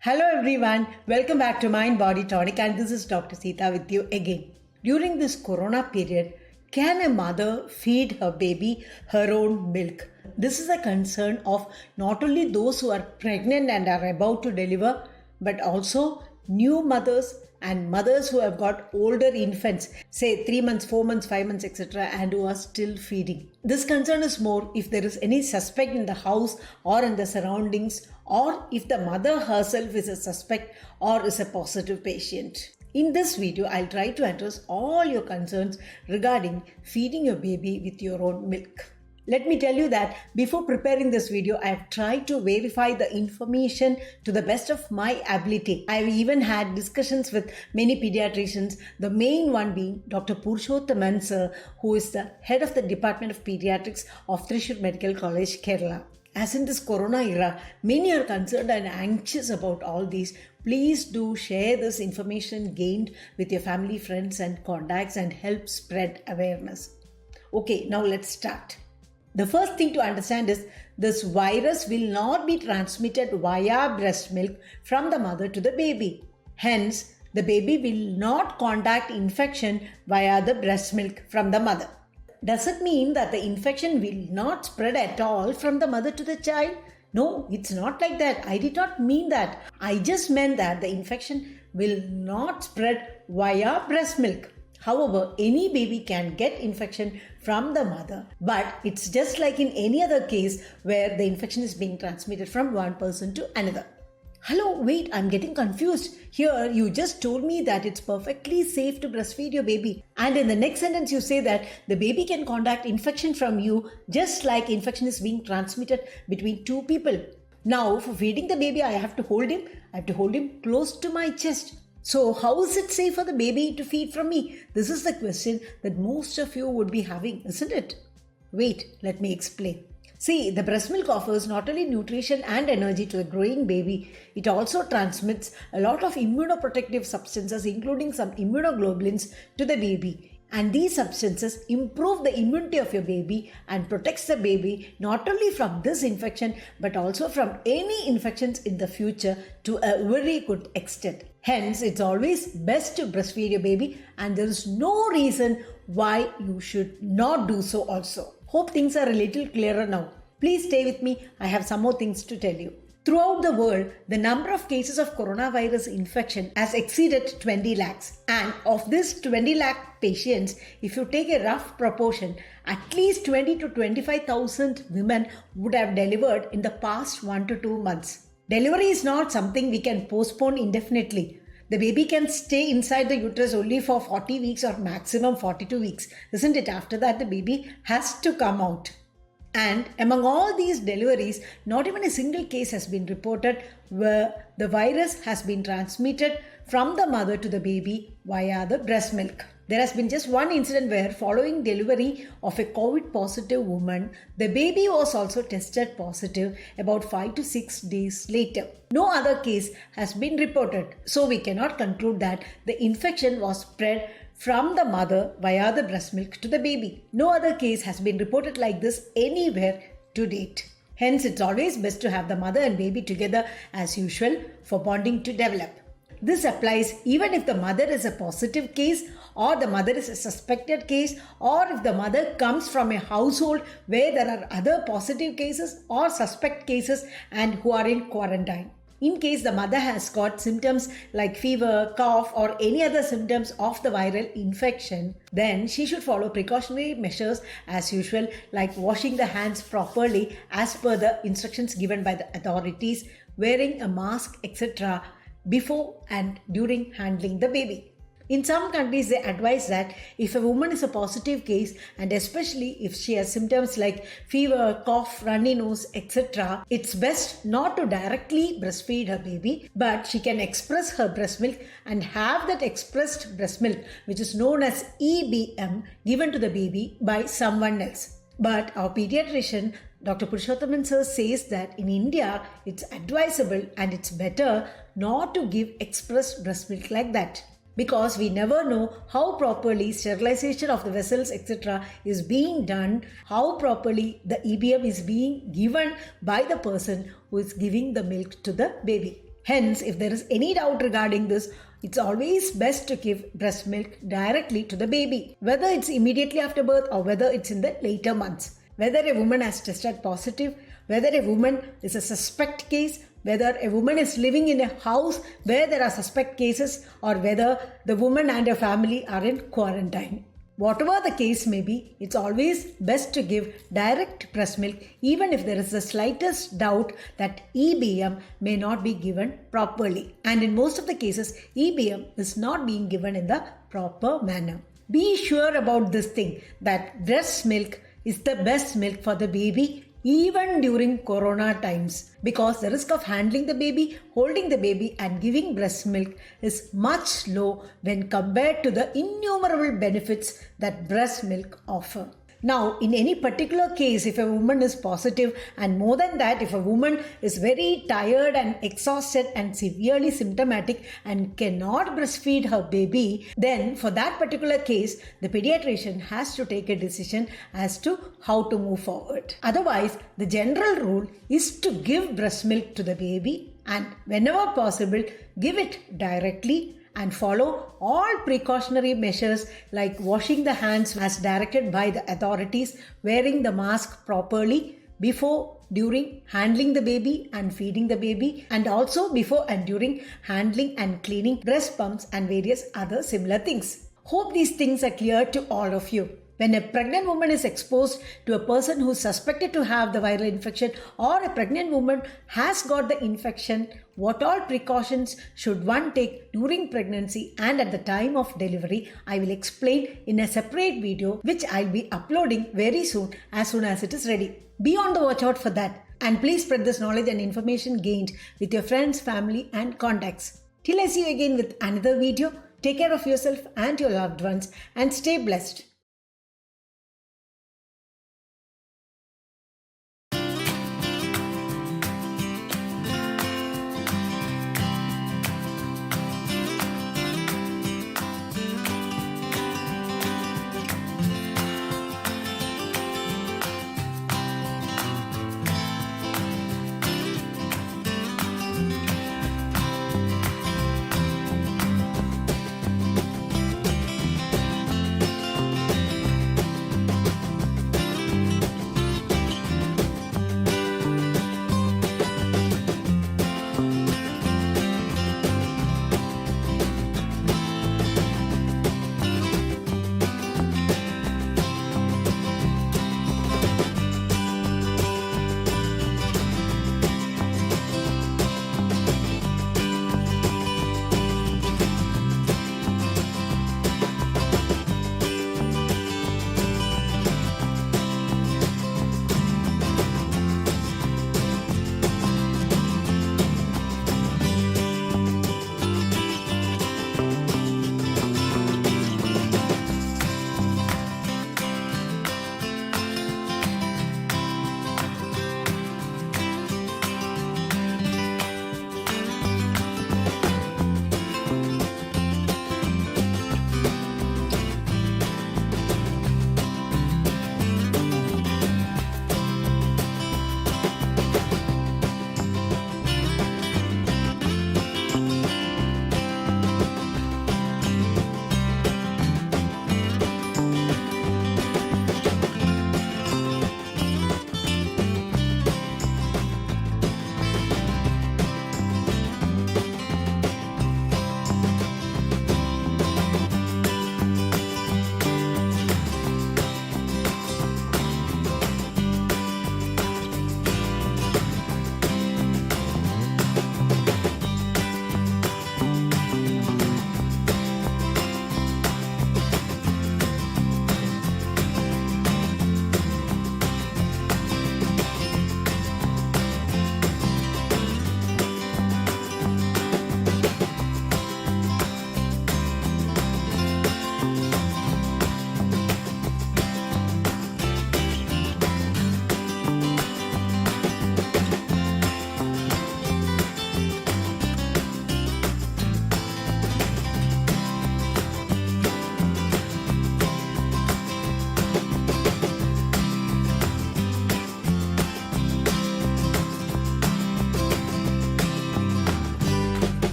Hello everyone, welcome back to Mind Body Tonic, and this is Dr. Sita with you again. During this corona period, can a mother feed her baby her own milk? This is a concern of not only those who are pregnant and are about to deliver, but also new mothers and mothers who have got older infants, say 3 months, 4 months, 5 months, etc., and who are still feeding. This concern is more if there is any suspect in the house or in the surroundings, or if the mother herself is a suspect or is a positive patient. In this video, I'll try to address all your concerns regarding feeding your baby with your own milk. Let me tell you that before preparing this video, I have tried to verify the information to the best of my ability. I have even had discussions with many pediatricians, the main one being Dr. Purushothaman sir, who is the head of the Department of Pediatrics of Thrissur Medical College, Kerala. As in this corona era, many are concerned and anxious about all these. Please do share this information gained with your family, friends and contacts and help spread awareness. Okay, now let's start. The first thing to understand is this virus will not be transmitted via breast milk from the mother to the baby. Hence, the baby will not contact infection via the breast milk from the mother. Does it mean that the infection will not spread at all from the mother to the child? No, it's not like that. I did not mean that. I just meant that the infection will not spread via breast milk. However, any baby can get infection from the mother, but it's just like in any other case where the infection is being transmitted from one person to another. Hello, wait, I'm getting confused. Here, you just told me that it's perfectly safe to breastfeed your baby. And in the next sentence, you say that the baby can contact infection from you just like infection is being transmitted between two people. Now, for feeding the baby, I have to hold him. I have to hold him close to my chest. So how is it safe for the baby to feed from me? This is the question that most of you would be having, isn't it? Wait, let me explain. See, the breast milk offers not only nutrition and energy to a growing baby, it also transmits a lot of immunoprotective substances, including some immunoglobulins, to the baby. And these substances improve the immunity of your baby and protects the baby not only from this infection but also from any infections in the future to a very good extent. Hence, it's always best to breastfeed your baby and there is no reason why you should not do so also. Hope things are a little clearer now. Please stay with me. I have some more things to tell you. Throughout the world, the number of cases of coronavirus infection has exceeded 20 lakhs. And of this 20 lakh patients, if you take a rough proportion, at least 20 to 25,000 women would have delivered in the past 1 to 2 months. Delivery is not something we can postpone indefinitely. The baby can stay inside the uterus only for 40 weeks or maximum 42 weeks. Isn't it? After that, the baby has to come out. And among all these deliveries, not even a single case has been reported where the virus has been transmitted from the mother to the baby via the breast milk. There has been just one incident where following delivery of a COVID positive woman, the baby was also tested positive about 5 to 6 days later. No other case has been reported. So we cannot conclude that the infection was spread from the mother via the breast milk to the baby. No other case has been reported like this anywhere to date. Hence, it's always best to have the mother and baby together as usual for bonding to develop. This applies even if the mother is a positive case or the mother is a suspected case or if the mother comes from a household where there are other positive cases or suspect cases and who are in quarantine. In case the mother has got symptoms like fever, cough or any other symptoms of the viral infection, then she should follow precautionary measures as usual like washing the hands properly as per the instructions given by the authorities, wearing a mask, etc. before and during handling the baby. In some countries, they advise that if a woman is a positive case and especially if she has symptoms like fever, cough, runny nose, etc., it's best not to directly breastfeed her baby, but she can express her breast milk and have that expressed breast milk, which is known as EBM, given to the baby by someone else. But our pediatrician, Dr. Purushothaman sir, says that in India, it's advisable and it's better not to give expressed breast milk like that. Because we never know how properly sterilization of the vessels etc. is being done, how properly the EBM is being given by the person who is giving the milk to the baby. Hence, if there is any doubt regarding this, it's always best to give breast milk directly to the baby, whether it's immediately after birth or whether it's in the later months. Whether a woman has tested positive, whether a woman is a suspect case, whether a woman is living in a house where there are suspect cases, or whether the woman and her family are in quarantine. Whatever the case may be, it's always best to give direct breast milk even if there is the slightest doubt that EBM may not be given properly. And in most of the cases, EBM is not being given in the proper manner. Be sure about this thing, that breast milk is the best milk for the baby even during corona times, because the risk of handling the baby, holding the baby and giving breast milk is much low when compared to the innumerable benefits that breast milk offer. Now, in any particular case, if a woman is positive, and more than that, if a woman is very tired and exhausted and severely symptomatic and cannot breastfeed her baby, then for that particular case, the pediatrician has to take a decision as to how to move forward. Otherwise, the general rule is to give breast milk to the baby, and whenever possible, give it directly and follow all precautionary measures like washing the hands as directed by the authorities, wearing the mask properly before, during handling the baby and feeding the baby, and also before and during handling and cleaning breast pumps and various other similar things. Hope these things are clear to all of you. When a pregnant woman is exposed to a person who is suspected to have the viral infection, or a pregnant woman has got the infection, what all precautions should one take during pregnancy and at the time of delivery, I will explain in a separate video which I'll be uploading very soon as it is ready. Be on the watch out for that, and please spread this knowledge and information gained with your friends, family and contacts. Till I see you again with another video, take care of yourself and your loved ones and stay blessed.